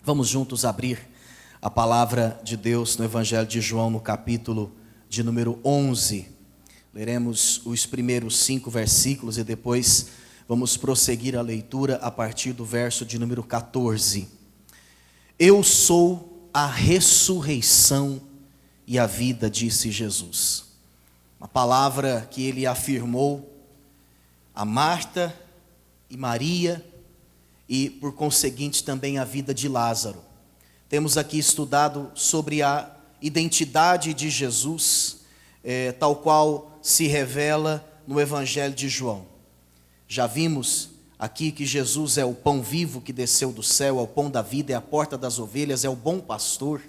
Vamos juntos abrir a palavra de Deus no Evangelho de João, no capítulo de número 11. Leremos os primeiros 5 versículos e depois vamos prosseguir a leitura a partir do verso de número 14. Eu sou a ressurreição e a vida, disse Jesus. Uma palavra que ele afirmou a Marta e Maria e, por conseguinte, também a vida de Lázaro. Temos aqui estudado sobre a identidade de Jesus, tal qual se revela no Evangelho de João. Já vimos aqui que Jesus é o pão vivo que desceu do céu, é o pão da vida, é a porta das ovelhas, é o bom pastor.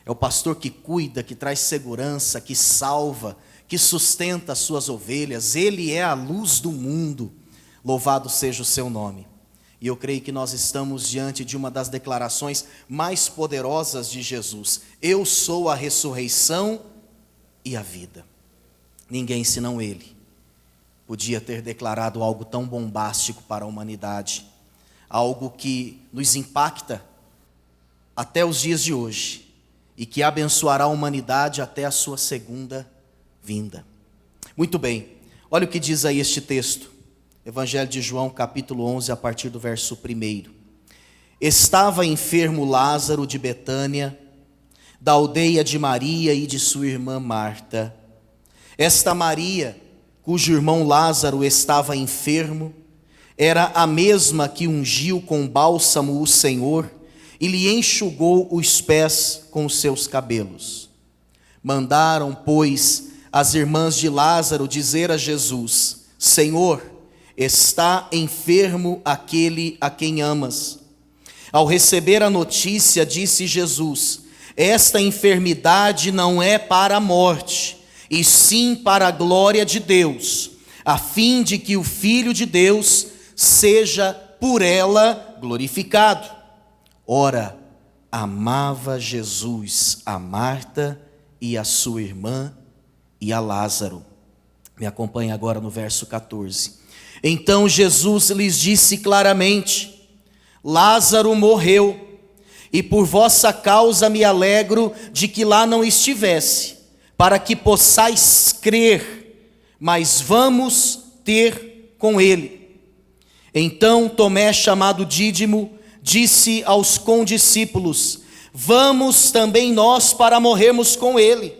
É o pastor que cuida, que traz segurança, que salva, que sustenta as suas ovelhas. Ele é a luz do mundo. Louvado seja o seu nome. E eu creio que nós estamos diante de uma das declarações mais poderosas de Jesus. Eu sou a ressurreição e a vida. Ninguém senão ele podia ter declarado algo tão bombástico para a humanidade. Algo que nos impacta até os dias de hoje e que abençoará a humanidade até a sua segunda vinda. Muito bem, olha o que diz aí este texto. Evangelho de João, capítulo 11, a partir do verso 1. Estava enfermo Lázaro de Betânia, da aldeia de Maria e de sua irmã Marta. Esta Maria, cujo irmão Lázaro estava enfermo, era a mesma que ungiu com bálsamo o Senhor e lhe enxugou os pés com os seus cabelos. Mandaram, pois, as irmãs de Lázaro dizer a Jesus: Senhor, está enfermo aquele a quem amas. Ao receber a notícia, disse Jesus: esta enfermidade não é para a morte, e sim para a glória de Deus, a fim de que o Filho de Deus seja por ela glorificado. Ora, amava Jesus a Marta e a sua irmã e a Lázaro. Me acompanhe agora no verso 14. Então Jesus lhes disse claramente: Lázaro morreu, e por vossa causa me alegro de que lá não estivesse, para que possais crer, mas vamos ter com ele. Então Tomé, chamado Dídimo, disse aos condiscípulos: vamos também nós para morrermos com ele.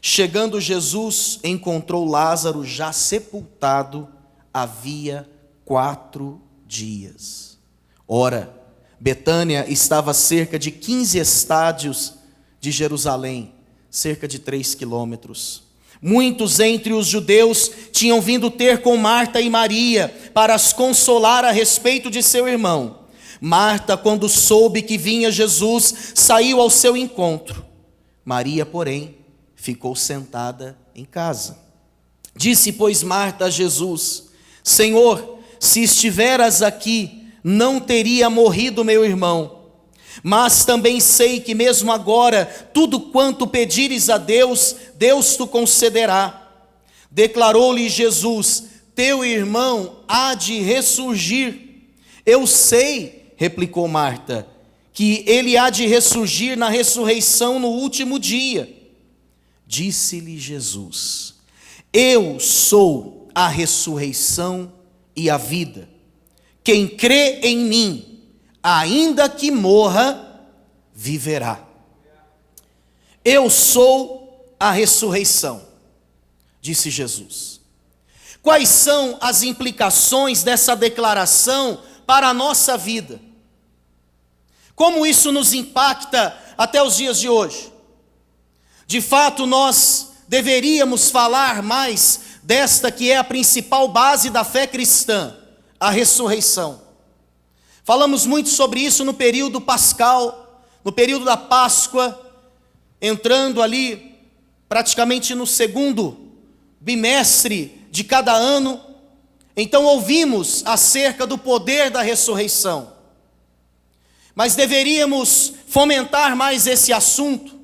Chegando Jesus, encontrou Lázaro já sepultado havia 4 dias. Ora, Betânia estava a cerca de 15 estádios de Jerusalém, cerca de 3 quilômetros. Muitos entre os judeus tinham vindo ter com Marta e Maria para as consolar a respeito de seu irmão. Marta, quando soube que vinha Jesus, saiu ao seu encontro. Maria, porém, ficou sentada em casa. Disse, pois, Marta a Jesus: Senhor, se estiveras aqui, não teria morrido meu irmão. Mas também sei que mesmo agora, tudo quanto pedires a Deus, Deus te concederá. Declarou-lhe Jesus: teu irmão há de ressurgir. Eu sei, replicou Marta, que ele há de ressurgir na ressurreição no último dia. Disse-lhe Jesus: eu sou a ressurreição e a vida. Quem crê em mim, ainda que morra, viverá. Eu sou a ressurreição, disse Jesus. Quais são as implicações dessa declaração para a nossa vida? Como isso nos impacta até os dias de hoje? De fato, nós deveríamos falar mais desta que é a principal base da fé cristã, a ressurreição. Falamos muito sobre isso no período pascal, no período da Páscoa, entrando ali praticamente no segundo bimestre de cada ano. Então ouvimos acerca do poder da ressurreição. Mas deveríamos fomentar mais esse assunto,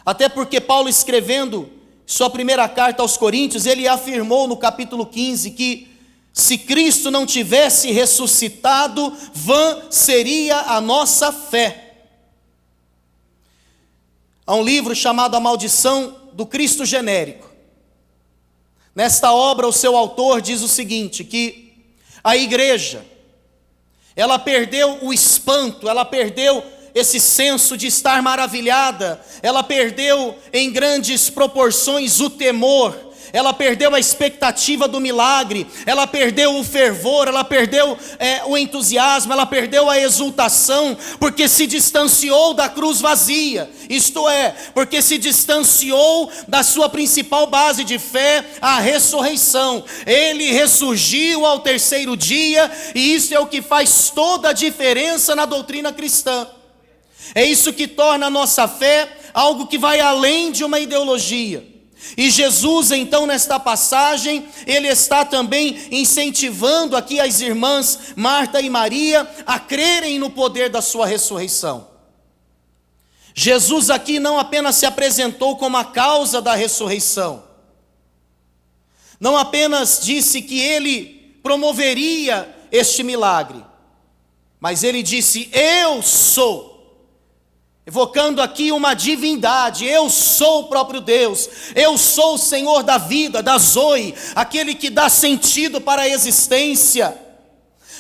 até porque Paulo, escrevendo sua primeira carta aos Coríntios, ele afirmou no capítulo 15 que Se Cristo não tivesse ressuscitado, vã seria a nossa fé. Há um livro chamado A Maldição do Cristo Genérico. Nesta obra, o seu autor diz o seguinte, que a igreja, ela perdeu o espanto, ela perdeu esse senso de estar maravilhada, ela perdeu em grandes proporções o temor, ela perdeu a expectativa do milagre, ela perdeu o fervor, ela perdeu o entusiasmo, ela perdeu a exultação, porque se distanciou da cruz vazia, isto é, porque se distanciou da sua principal base de fé, a ressurreição. Ele ressurgiu ao terceiro dia, e isso é o que faz toda a diferença na doutrina cristã. É isso que torna a nossa fé algo que vai além de uma ideologia. E Jesus, então, nesta passagem, ele está também incentivando aqui as irmãs Marta e Maria a crerem no poder da sua ressurreição. Jesus aqui não apenas se apresentou como a causa da ressurreição, não apenas disse que ele promoveria este milagre, mas ele disse: eu sou. Evocando aqui uma divindade, eu sou o próprio Deus, eu sou o Senhor da vida, da Zoe, aquele que dá sentido para a existência,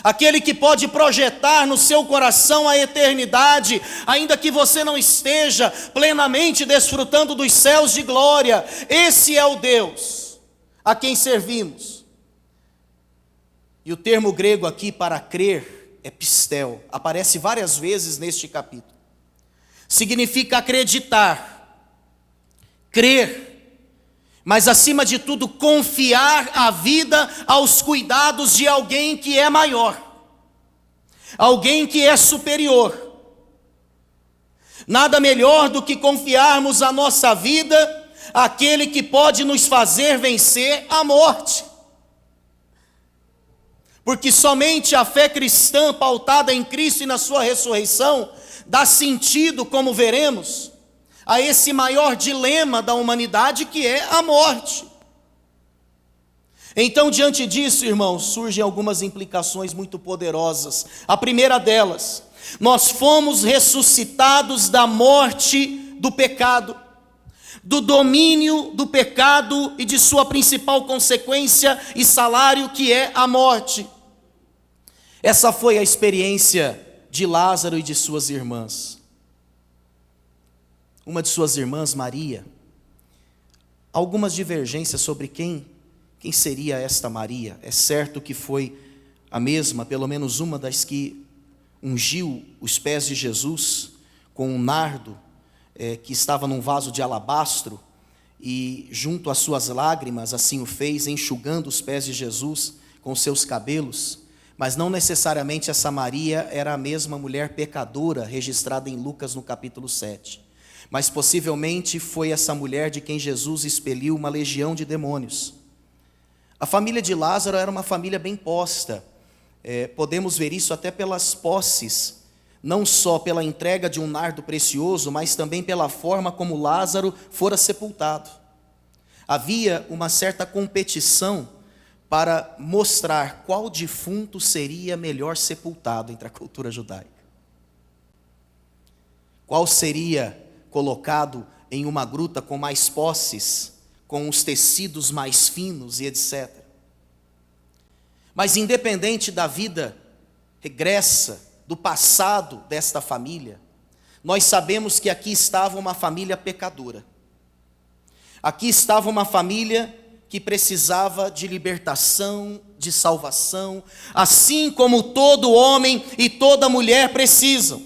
aquele que pode projetar no seu coração a eternidade, ainda que você não esteja plenamente desfrutando dos céus de glória. Esse é o Deus a quem servimos. E o termo grego aqui para crer é pistel, aparece várias vezes neste capítulo. Significa acreditar, crer, mas acima de tudo confiar a vida aos cuidados de alguém que é maior, alguém que é superior. Nada melhor do que confiarmos a nossa vida àquele que pode nos fazer vencer a morte. Porque somente a fé cristã pautada em Cristo e na sua ressurreição dá sentido, como veremos, a esse maior dilema da humanidade, que é a morte. Então, diante disso, irmãos, surgem algumas implicações muito poderosas. A primeira delas: nós fomos ressuscitados da morte do pecado, do domínio do pecado e de sua principal consequência e salário, que é a morte. Essa foi a experiência de Lázaro e de suas irmãs. Uma de suas irmãs, Maria, algumas divergências sobre quem seria esta Maria. É certo que foi a mesma, pelo menos uma das que ungiu os pés de Jesus com um nardo que estava num vaso de alabastro, e junto às suas lágrimas assim o fez, enxugando os pés de Jesus com seus cabelos. Mas não necessariamente essa Maria era a mesma mulher pecadora registrada em Lucas no capítulo 7. Mas possivelmente foi essa mulher de quem Jesus expeliu uma legião de demônios. A família de Lázaro era uma família bem posta. Podemos ver isso até pelas posses, não só pela entrega de um nardo precioso, mas também pela forma como Lázaro fora sepultado. Havia uma certa competição para mostrar qual defunto seria melhor sepultado entre a cultura judaica. Qual seria colocado em uma gruta com mais posses, com os tecidos mais finos e etc. Mas independente da vida regressa, do passado desta família, nós sabemos que aqui estava uma família pecadora. Aqui estava uma família que precisava de libertação, de salvação, assim como todo homem e toda mulher precisam.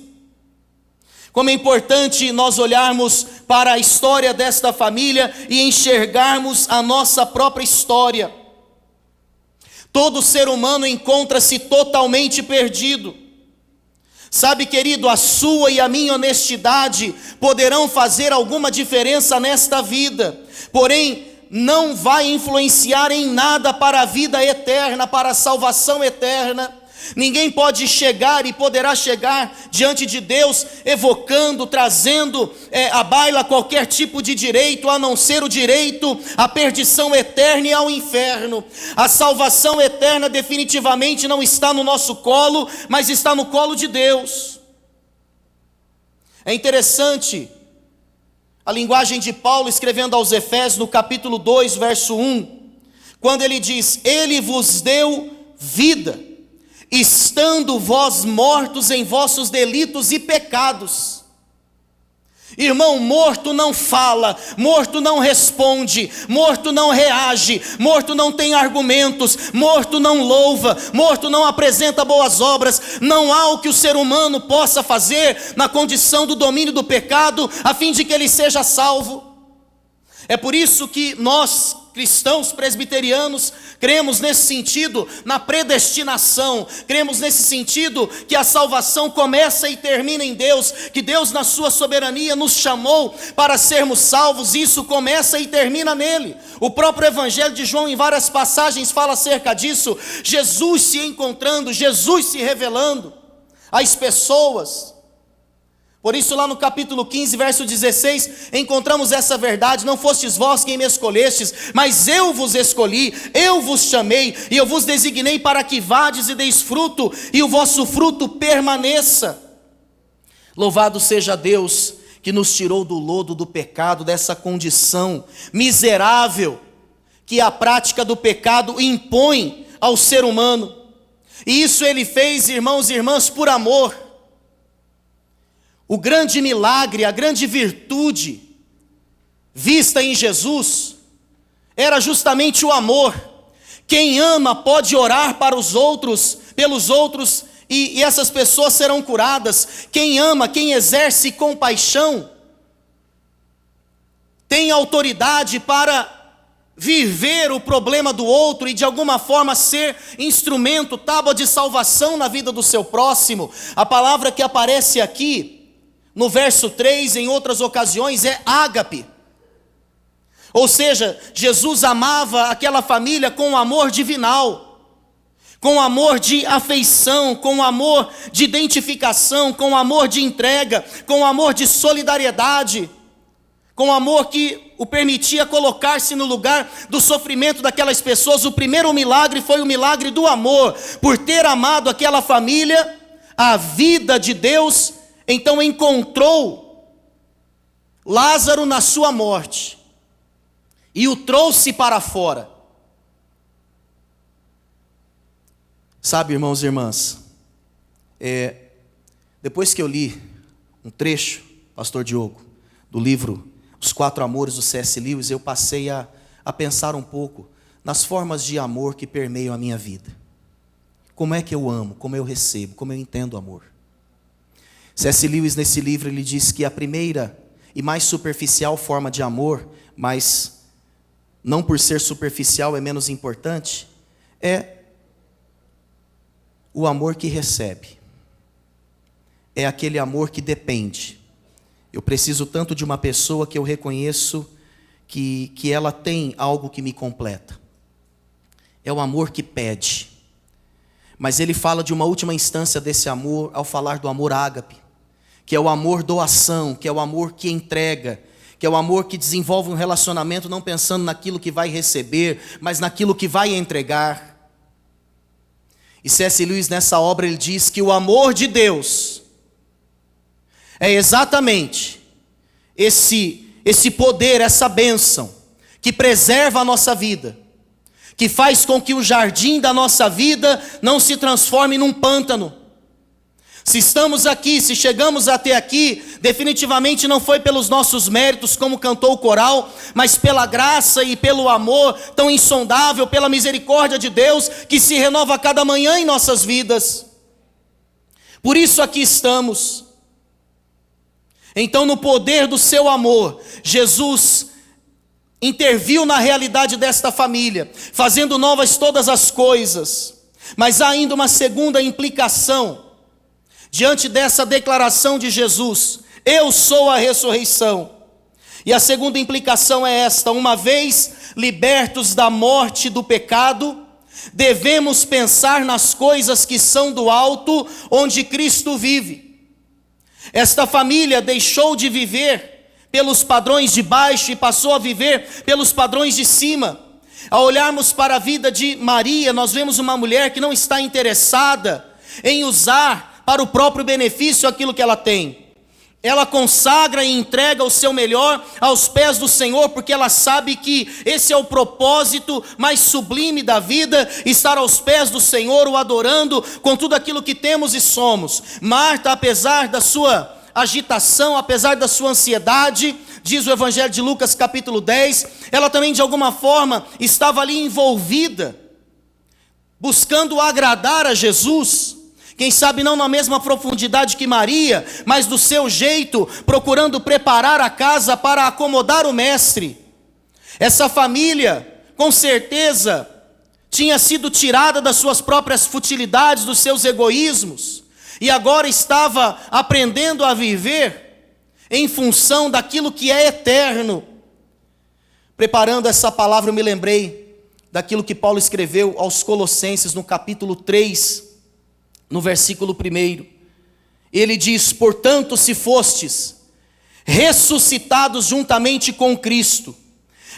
Como é importante nós olharmos para a história desta família e enxergarmos a nossa própria história. Todo ser humano encontra-se totalmente perdido. Sabe, querido, a sua e a minha honestidade poderão fazer alguma diferença nesta vida, porém, não vai influenciar em nada para a vida eterna, para a salvação eterna, Ninguém pode chegar e poderá chegar diante de Deus evocando, trazendo à baila qualquer tipo de direito, a não ser o direito à perdição eterna e ao inferno. A salvação eterna definitivamente não está no nosso colo, mas está no colo de Deus. É interessante a linguagem de Paulo escrevendo aos Efésios no capítulo 2, verso 1, quando ele diz: Ele vos deu vida, estando vós mortos em vossos delitos e pecados. Irmão, morto não fala, morto não responde, morto não reage, morto não tem argumentos, morto não louva, morto não apresenta boas obras. Não há o que o ser humano possa fazer na condição do domínio do pecado, a fim de que ele seja salvo. É por isso que nós, cristãos presbiterianos, cremos nesse sentido na predestinação, cremos nesse sentido que a salvação começa e termina em Deus, que Deus na sua soberania nos chamou para sermos salvos, e isso começa e termina nele. O próprio Evangelho de João em várias passagens fala acerca disso, Jesus se encontrando, Jesus se revelando às pessoas. Por isso lá no capítulo 15, verso 16, encontramos essa verdade: não fostes vós quem me escolhestes, mas eu vos escolhi, eu vos chamei, e eu vos designei para que vades e deis fruto, e o vosso fruto permaneça. Louvado seja Deus, que nos tirou do lodo do pecado, dessa condição miserável, que a prática do pecado impõe ao ser humano. E isso Ele fez, irmãos e irmãs, por amor. O grande milagre, a grande virtude vista em Jesus era justamente o amor. Quem ama pode orar para os outros, pelos outros, e essas pessoas serão curadas. Quem ama, quem exerce compaixão, tem autoridade para viver o problema do outro e de alguma forma ser instrumento, tábua de salvação na vida do seu próximo. A palavra que aparece aqui no verso 3, em outras ocasiões, é ágape. Ou seja, Jesus amava aquela família com amor divinal, com amor de afeição, com amor de identificação, com amor de entrega, com amor de solidariedade, com amor que o permitia colocar-se no lugar do sofrimento daquelas pessoas. O primeiro milagre foi o milagre do amor. Por ter amado aquela família, a vida de Deus então encontrou Lázaro na sua morte e o trouxe para fora. Sabe, irmãos e irmãs, depois que eu li um trecho, pastor Diogo, do livro Os Quatro Amores do C.S. Lewis, eu passei a pensar um pouco nas formas de amor que permeiam a minha vida. Como é que eu amo, como eu recebo, como eu entendo o amor. C.S. Lewis, nesse livro, ele diz que a primeira e mais superficial forma de amor, mas não por ser superficial é menos importante, é o amor que recebe. É aquele amor que depende. Eu preciso tanto de uma pessoa que eu reconheço que ela tem algo que me completa. É o amor que pede. Mas ele fala de uma última instância desse amor ao falar do amor ágape, que é o amor doação, que é o amor que entrega, que é o amor que desenvolve um relacionamento não pensando naquilo que vai receber, mas naquilo que vai entregar. E C.S. Lewis, nessa obra, ele diz que o amor de Deus é exatamente esse poder, essa bênção que preserva a nossa vida, que faz com que o jardim da nossa vida não se transforme num pântano. Se estamos aqui, se chegamos até aqui, definitivamente não foi pelos nossos méritos, como cantou o coral, mas pela graça e pelo amor tão insondável, pela misericórdia de Deus, que se renova a cada manhã em nossas vidas. Por isso aqui estamos. Então, no poder do seu amor, Jesus interviu na realidade desta família, fazendo novas todas as coisas. Mas há ainda uma segunda implicação diante dessa declaração de Jesus: eu sou a ressurreição. E a segunda implicação é esta: uma vez libertos da morte do pecado, devemos pensar nas coisas que são do alto, onde Cristo vive. Esta família deixou de viver pelos padrões de baixo e passou a viver pelos padrões de cima. Ao olharmos para a vida de Maria, nós vemos uma mulher que não está interessada em usar para o próprio benefício aquilo que ela tem. Ela consagra e entrega o seu melhor aos pés do Senhor, porque ela sabe que esse é o propósito mais sublime da vida, estar aos pés do Senhor, o adorando com tudo aquilo que temos e somos. Marta, apesar da sua agitação, apesar da sua ansiedade, diz o Evangelho de Lucas capítulo 10, ela também de alguma forma estava ali envolvida, buscando agradar a Jesus. Quem sabe não na mesma profundidade que Maria, mas do seu jeito, procurando preparar a casa para acomodar o mestre. Essa família, com certeza, tinha sido tirada das suas próprias futilidades, dos seus egoísmos, e agora estava aprendendo a viver em função daquilo que é eterno. Preparando essa palavra, eu me lembrei daquilo que Paulo escreveu aos Colossenses, no capítulo 3, no versículo 1, ele diz: portanto, se fostes ressuscitados juntamente com Cristo,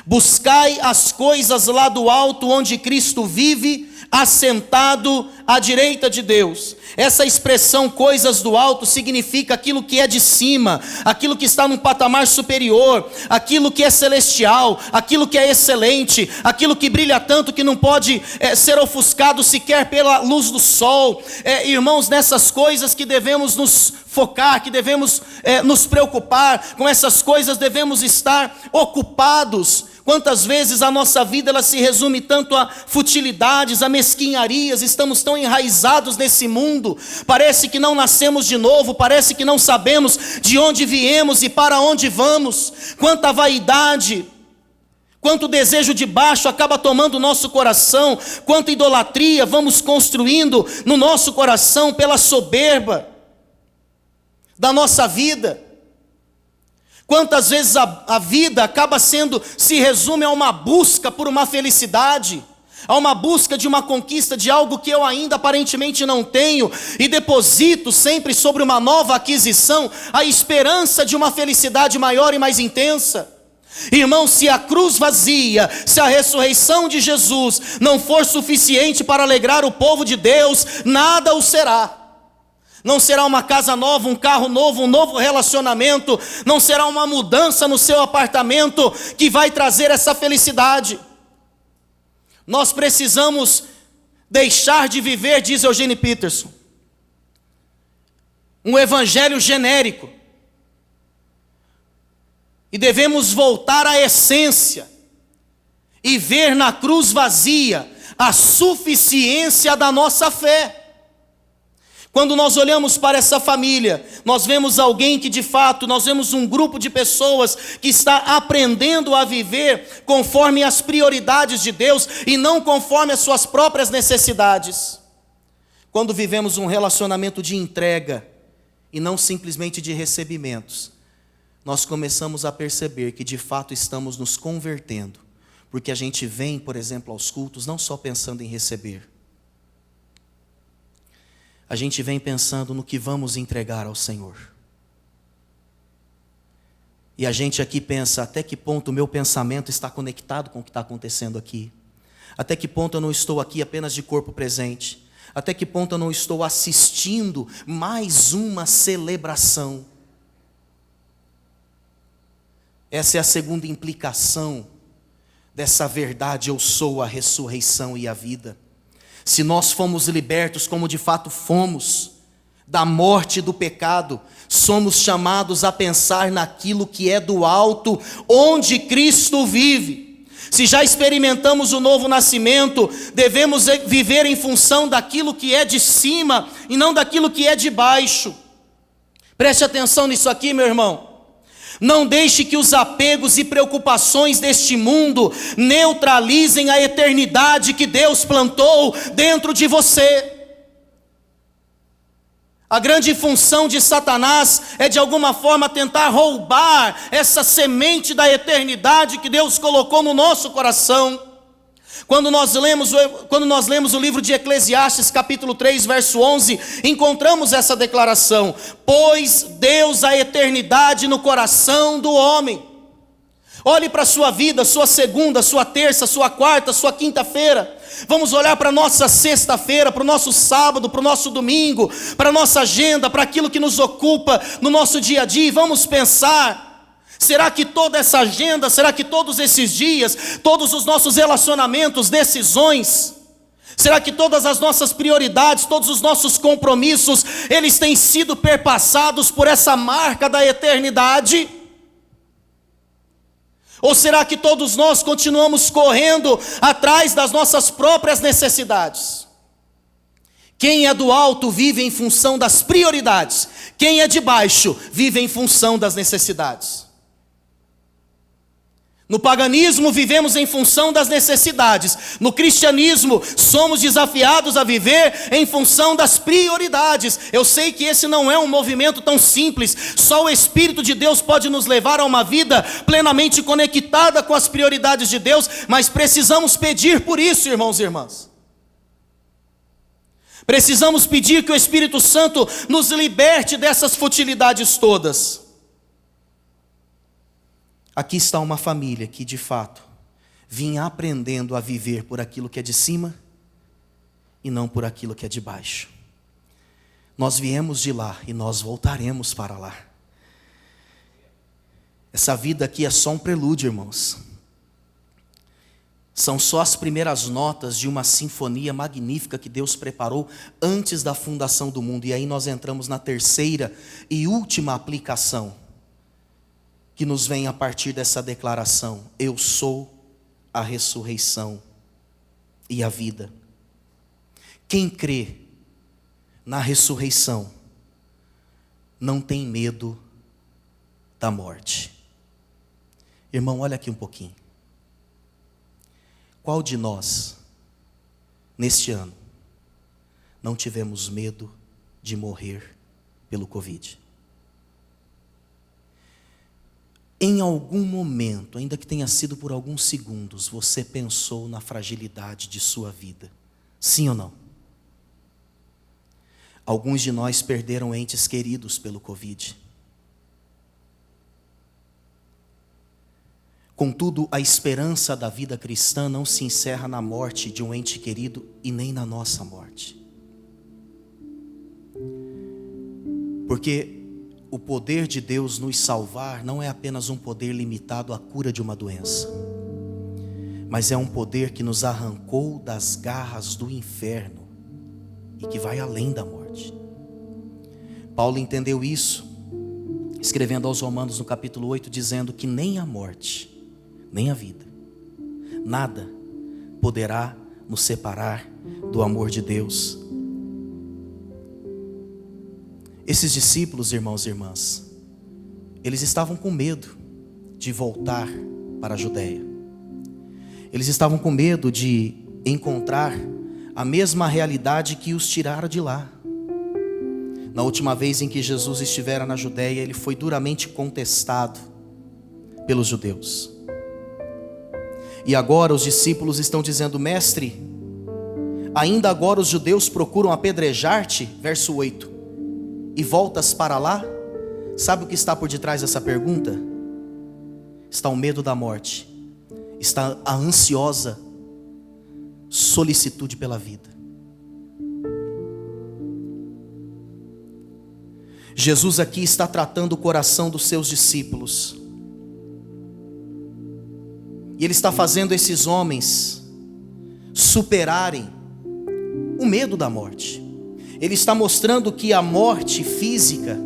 buscai as coisas lá do alto, onde Cristo vive, assentado à direita de Deus. Essa expressão coisas do alto significa aquilo que é de cima, aquilo que está num patamar superior, aquilo que é celestial, aquilo que é excelente, aquilo que brilha tanto que não pode ser ofuscado sequer pela luz do sol. Irmãos, nessas coisas que devemos nos focar, que devemos nos preocupar, com essas coisas devemos estar ocupados. Quantas vezes a nossa vida ela se resume tanto a futilidades, a mesquinharias, estamos tão enraizados nesse mundo, parece que não nascemos de novo, parece que não sabemos de onde viemos e para onde vamos. Quanta vaidade, quanto desejo de baixo acaba tomando o nosso coração, quanta idolatria vamos construindo no nosso coração pela soberba da nossa vida. Quantas vezes a vida acaba se resume a uma busca por uma felicidade, a uma busca de uma conquista de algo que eu ainda aparentemente não tenho, e deposito sempre sobre uma nova aquisição a esperança de uma felicidade maior e mais intensa. Irmão, se a cruz vazia, se a ressurreição de Jesus não for suficiente para alegrar o povo de Deus, nada o será. Não será uma casa nova, um carro novo, um novo relacionamento, não será uma mudança no seu apartamento que vai trazer essa felicidade. Nós precisamos deixar de viver, diz Eugene Peterson, um evangelho genérico, e devemos voltar à essência e ver na cruz vazia a suficiência da nossa fé. Quando nós olhamos para essa família, nós vemos alguém que de fato, nós vemos um grupo de pessoas que está aprendendo a viver conforme as prioridades de Deus e não conforme as suas próprias necessidades. Quando vivemos um relacionamento de entrega e não simplesmente de recebimentos, nós começamos a perceber que de fato estamos nos convertendo, porque a gente vem, por exemplo, aos cultos não só pensando em receber, a gente vem pensando no que vamos entregar ao Senhor. E a gente aqui pensa, até que ponto o meu pensamento está conectado com o que está acontecendo aqui? Até que ponto eu não estou aqui apenas de corpo presente? Até que ponto eu não estou assistindo mais uma celebração? Essa é a segunda implicação dessa verdade: eu sou a ressurreição e a vida. Se nós fomos libertos, como de fato fomos, da morte e do pecado, somos chamados a pensar naquilo que é do alto, onde Cristo vive. Se já experimentamos o novo nascimento, devemos viver em função daquilo que é de cima e não daquilo que é de baixo. Preste atenção nisso aqui, meu irmão. Não deixe que os apegos e preocupações deste mundo neutralizem a eternidade que Deus plantou dentro de você. A grande função de Satanás é de alguma forma tentar roubar essa semente da eternidade que Deus colocou no nosso coração. Quando nós lemos o livro de Eclesiastes, capítulo 3, verso 11, encontramos essa declaração: pôs Deus a eternidade no coração do homem. Olhe para a sua vida, sua segunda, sua terça, sua quarta, sua quinta-feira. Vamos olhar para a nossa sexta-feira, para o nosso sábado, para o nosso domingo, para a nossa agenda, para aquilo que nos ocupa no nosso dia a dia, e vamos pensar: será que toda essa agenda, será que todos esses dias, todos os nossos relacionamentos, decisões, será que todas as nossas prioridades, todos os nossos compromissos, eles têm sido perpassados por essa marca da eternidade? Ou será que todos nós continuamos correndo atrás das nossas próprias necessidades? Quem é do alto vive em função das prioridades, quem é de baixo vive em função das necessidades. No paganismo vivemos em função das necessidades. No cristianismo somos desafiados a viver em função das prioridades. Eu sei que esse não é um movimento tão simples. Só o Espírito de Deus pode nos levar a uma vida plenamente conectada com as prioridades de Deus, mas precisamos pedir por isso, irmãos e irmãs. Precisamos pedir que o Espírito Santo nos liberte dessas futilidades todas. Aqui está uma família que, de fato, vinha aprendendo a viver por aquilo que é de cima e não por aquilo que é de baixo. Nós viemos de lá e nós voltaremos para lá. Essa vida aqui é só um prelúdio, irmãos. São só as primeiras notas de uma sinfonia magnífica que Deus preparou antes da fundação do mundo. E aí nós entramos na terceira e última aplicação, que nos vem a partir dessa declaração: eu sou a ressurreição e a vida. Quem crê na ressurreição não tem medo da morte. Irmão, olha aqui um pouquinho. Qual de nós, neste ano, não tivemos medo de morrer pelo Covid? Em algum momento, ainda que tenha sido por alguns segundos, você pensou na fragilidade de sua vida? Sim ou não? Alguns de nós perderam entes queridos pelo Covid. Contudo, a esperança da vida cristã não se encerra na morte de um ente querido e nem na nossa morte. Porque o poder de Deus nos salvar não é apenas um poder limitado à cura de uma doença, mas é um poder que nos arrancou das garras do inferno e que vai além da morte. Paulo entendeu isso, escrevendo aos Romanos no capítulo 8, dizendo que nem a morte, nem a vida, nada poderá nos separar do amor de Deus. Esses discípulos, irmãos e irmãs, eles estavam com medo de voltar para a Judeia. Eles estavam com medo de encontrar a mesma realidade que os tirara de lá. Na última vez em que Jesus estivera na Judeia, ele foi duramente contestado pelos judeus. E agora os discípulos estão dizendo: mestre, ainda agora os judeus procuram apedrejar-te, verso 8. E voltas para lá? Sabe o que está por detrás dessa pergunta? Está o medo da morte, está a ansiosa solicitude pela vida. Jesus aqui está tratando o coração dos seus discípulos, e Ele está fazendo esses homens superarem o medo da morte. Ele está mostrando que a morte física,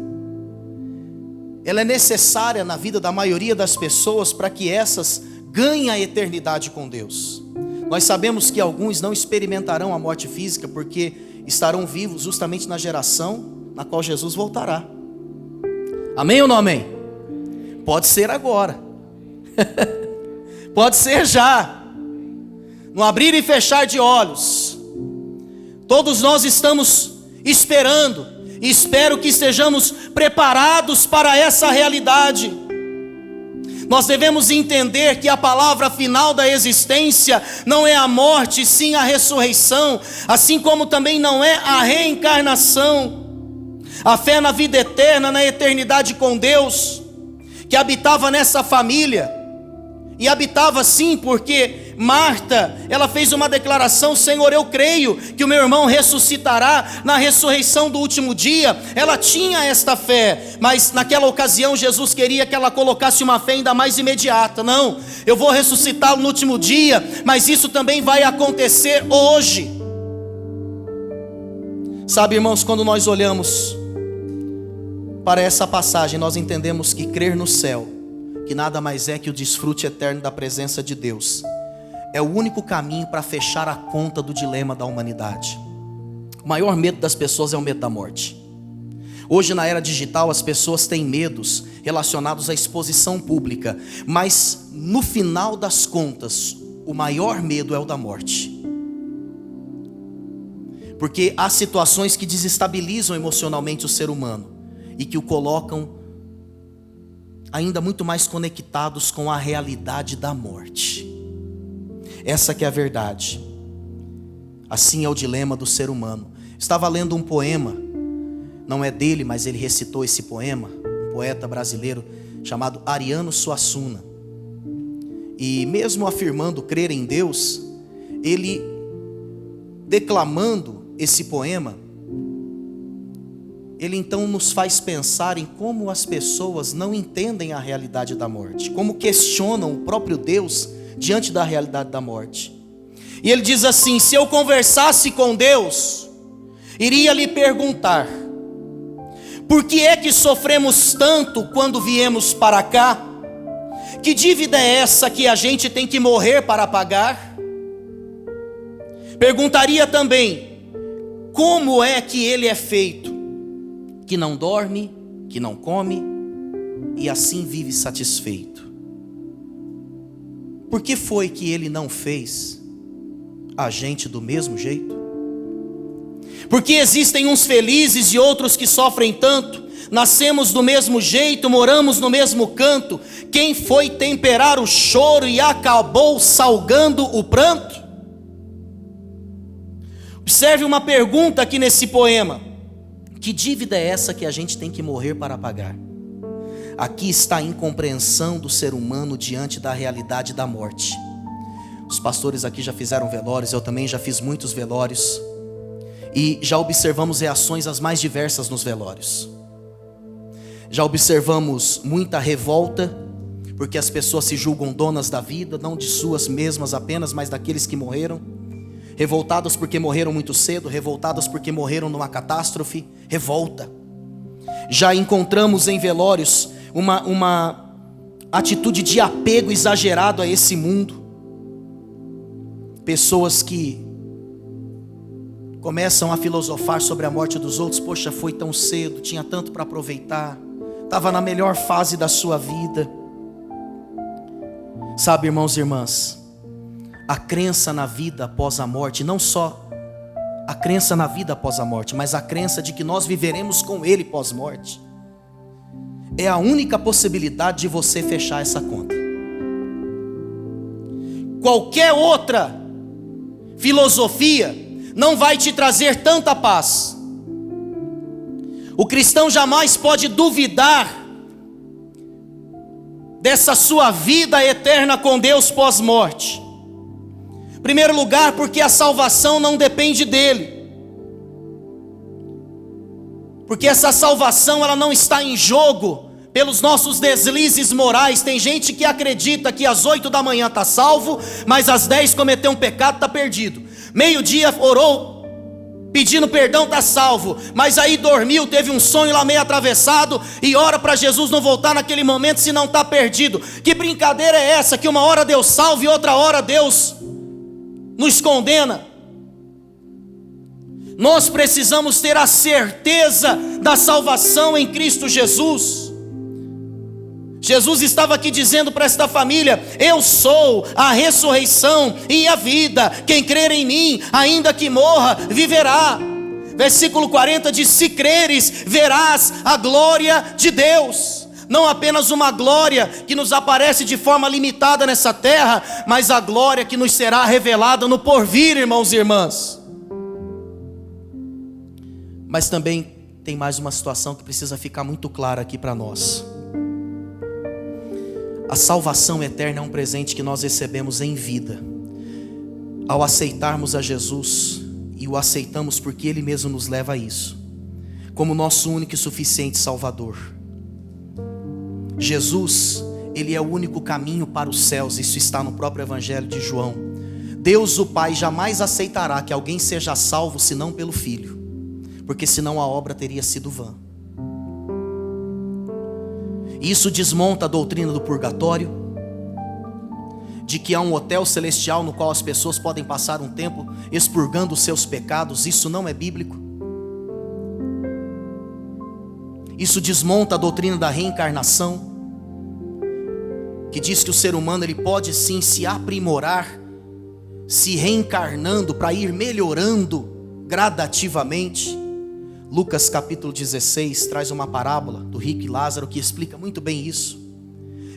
ela é necessária na vida da maioria das pessoas para que essas ganhem a eternidade com Deus. Nós sabemos que alguns não experimentarão a morte física porque estarão vivos justamente na geração na qual Jesus voltará. Amém ou não amém? Pode ser agora. Pode ser já. No abrir e fechar de olhos. Todos nós estamos esperando, e espero que estejamos preparados para essa realidade. Nós devemos entender que a palavra final da existência não é a morte, sim a ressurreição, assim como também não é a reencarnação. A fé na vida eterna, na eternidade com Deus, que habitava nessa família, e habitava sim, porque Marta, ela fez uma declaração: Senhor, eu creio que o meu irmão ressuscitará na ressurreição do último dia. Ela tinha esta fé, mas naquela ocasião Jesus queria que ela colocasse uma fé ainda mais imediata. Não, eu vou ressuscitá-lo no último dia, mas isso também vai acontecer hoje. Sabe, irmãos, quando nós olhamos para essa passagem, nós entendemos que crer no céu, que nada mais é que o desfrute eterno da presença de Deus, é o único caminho para fechar a conta do dilema da humanidade. O maior medo das pessoas é o medo da morte. Hoje, na era digital, as pessoas têm medos relacionados à exposição pública, mas no final das contas, o maior medo é o da morte. Porque há situações que desestabilizam emocionalmente o ser humano e que o colocam ainda muito mais conectados com a realidade da morte. Essa que é a verdade. Assim é o dilema do ser humano. Estava lendo um poema, não é dele, mas ele recitou esse poema, um poeta brasileiro chamado Ariano Suassuna. E mesmo afirmando crer em Deus, ele, declamando esse poema, ele então nos faz pensar em como as pessoas não entendem a realidade da morte, como questionam o próprio Deus diante da realidade da morte. E ele diz assim: se eu conversasse com Deus, iria lhe perguntar: por que é que sofremos tanto quando viemos para cá? Que dívida é essa que a gente tem que morrer para pagar? Perguntaria também: como é que ele é feito, que não dorme, que não come e assim vive satisfeito? Por que foi que ele não fez a gente do mesmo jeito? Porque existem uns felizes e outros que sofrem tanto? Nascemos do mesmo jeito, moramos no mesmo canto. Quem foi temperar o choro e acabou salgando o pranto? Observe uma pergunta aqui nesse poema: que dívida é essa que a gente tem que morrer para pagar? Aqui está a incompreensão do ser humano diante da realidade da morte. Os pastores aqui já fizeram velórios, eu também já fiz muitos velórios, e já observamos reações as mais diversas nos velórios. Já observamos muita revolta, porque as pessoas se julgam donas da vida, não de suas mesmas apenas, mas daqueles que morreram. Revoltadas porque morreram muito cedo, revoltadas porque morreram numa catástrofe. Revolta. Já encontramos em velórios uma atitude de apego exagerado a esse mundo. Pessoas que começam a filosofar sobre a morte dos outros. Poxa, foi tão cedo, tinha tanto para aproveitar, estava na melhor fase da sua vida. Sabe, irmãos e irmãs, a crença na vida após a morte, não só a crença na vida após a morte, mas a crença de que nós viveremos com Ele pós-morte, é a única possibilidade de você fechar essa conta. Qualquer outra filosofia não vai te trazer tanta paz. O cristão jamais pode duvidar dessa sua vida eterna com Deus pós-morte. Em primeiro lugar, porque a salvação não depende dele. Porque essa salvação, ela não está em jogo pelos nossos deslizes morais. Tem gente que acredita que às 8 da manhã está salvo, mas às 10 cometeu um pecado, está perdido. Meio-dia orou pedindo perdão, está salvo, mas aí dormiu, teve um sonho lá meio atravessado e ora para Jesus não voltar naquele momento, se não está perdido. Que brincadeira é essa, que uma hora Deus salva e outra hora Deus nos condena? Nós precisamos ter a certeza da salvação em Cristo Jesus. Jesus estava aqui dizendo para esta família: eu sou a ressurreição e a vida, quem crer em mim, ainda que morra, viverá. Versículo 40 diz: se creres, verás a glória de Deus. Não apenas uma glória que nos aparece de forma limitada nessa terra, mas a glória que nos será revelada no porvir, irmãos e irmãs. Mas também tem mais uma situação que precisa ficar muito clara aqui para nós. A salvação eterna é um presente que nós recebemos em vida, ao aceitarmos a Jesus, e o aceitamos porque Ele mesmo nos leva a isso, como nosso único e suficiente Salvador. Jesus, Ele é o único caminho para os céus, isso está no próprio Evangelho de João. Deus o Pai jamais aceitará que alguém seja salvo senão pelo Filho, porque senão a obra teria sido vã. Isso desmonta a doutrina do purgatório, de que há um hotel celestial no qual as pessoas podem passar um tempo expurgando os seus pecados. Isso não é bíblico. Isso desmonta a doutrina da reencarnação, que diz que o ser humano ele pode sim se aprimorar, se reencarnando para ir melhorando gradativamente. Lucas capítulo 16 traz uma parábola do rico e Lázaro que explica muito bem isso.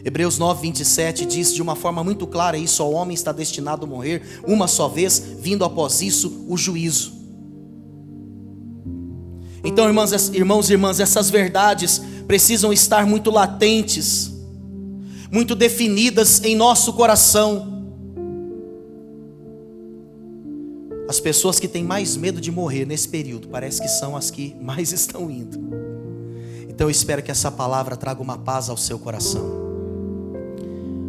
Hebreus 9, 27 diz de uma forma muito clara isso: ao homem está destinado a morrer uma só vez, vindo após isso o juízo. Então, irmãos e irmãs, essas verdades precisam estar muito latentes, muito definidas em nosso coração. As pessoas que têm mais medo de morrer nesse período, parece que são as que mais estão indo. Então eu espero que essa palavra traga uma paz ao seu coração.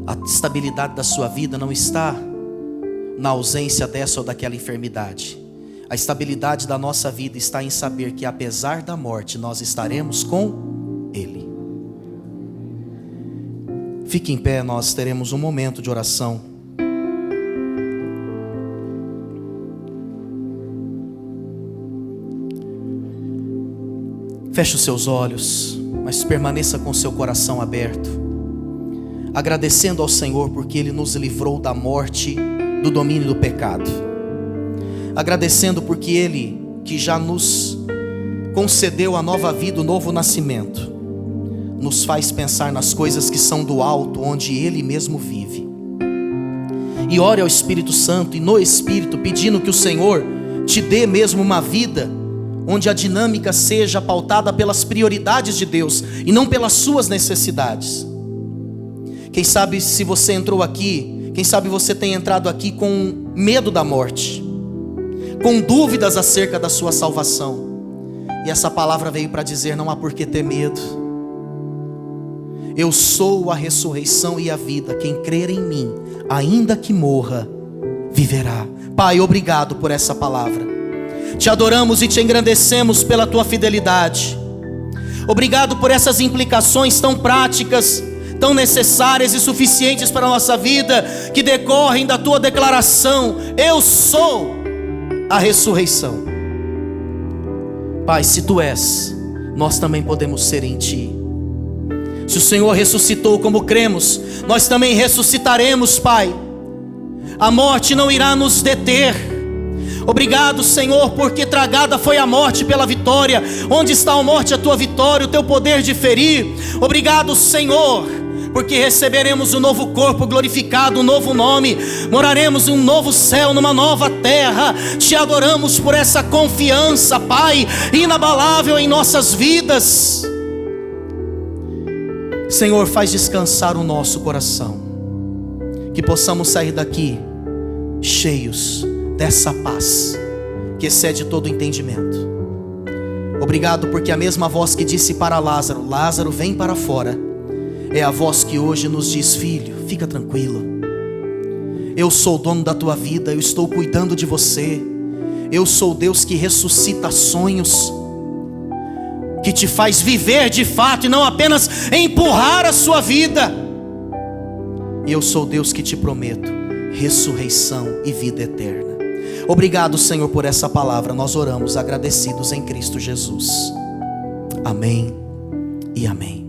A estabilidade da sua vida não está na ausência dessa ou daquela enfermidade. A estabilidade da nossa vida está em saber que apesar da morte, nós estaremos com Ele. Fique em pé, nós teremos um momento de oração. Feche os seus olhos, mas permaneça com seu coração aberto, agradecendo ao Senhor porque Ele nos livrou da morte, do domínio do pecado. Agradecendo porque Ele, que já nos concedeu a nova vida, o novo nascimento, nos faz pensar nas coisas que são do alto, onde Ele mesmo vive. E ore ao Espírito Santo e no Espírito, pedindo que o Senhor te dê mesmo uma vida onde a dinâmica seja pautada pelas prioridades de Deus e não pelas suas necessidades. Quem sabe se você entrou aqui, quem sabe você tem entrado aqui com medo da morte, com dúvidas acerca da sua salvação. E essa palavra veio para dizer: não há por que ter medo. Eu sou a ressurreição e a vida. Quem crer em mim, ainda que morra, viverá. Pai, obrigado por essa palavra. Te adoramos e te engrandecemos pela tua fidelidade. Obrigado por essas implicações tão práticas, tão necessárias e suficientes para a nossa vida, que decorrem da tua declaração: eu sou a ressurreição. Pai, se tu és, nós também podemos ser em ti. Se o Senhor ressuscitou como cremos, nós também ressuscitaremos, Pai. A morte não irá nos deter. Obrigado, Senhor, porque tragada foi a morte pela vitória. Onde está a morte, a tua vitória, o teu poder de ferir? Obrigado, Senhor, porque receberemos um novo corpo glorificado, um novo nome, moraremos em um novo céu, numa nova terra. Te adoramos por essa confiança, Pai, inabalável em nossas vidas. Senhor, faz descansar o nosso coração, que possamos sair daqui cheios dessa paz que excede todo entendimento. Obrigado porque a mesma voz que disse para Lázaro: Lázaro, vem para fora, é a voz que hoje nos diz: filho, fica tranquilo, eu sou o dono da tua vida, eu estou cuidando de você. Eu sou o Deus que ressuscita sonhos, que te faz viver de fato e não apenas empurrar a sua vida. E eu sou o Deus que te prometo ressurreição e vida eterna. Obrigado, Senhor, por essa palavra. Nós oramos agradecidos em Cristo Jesus. Amém e amém.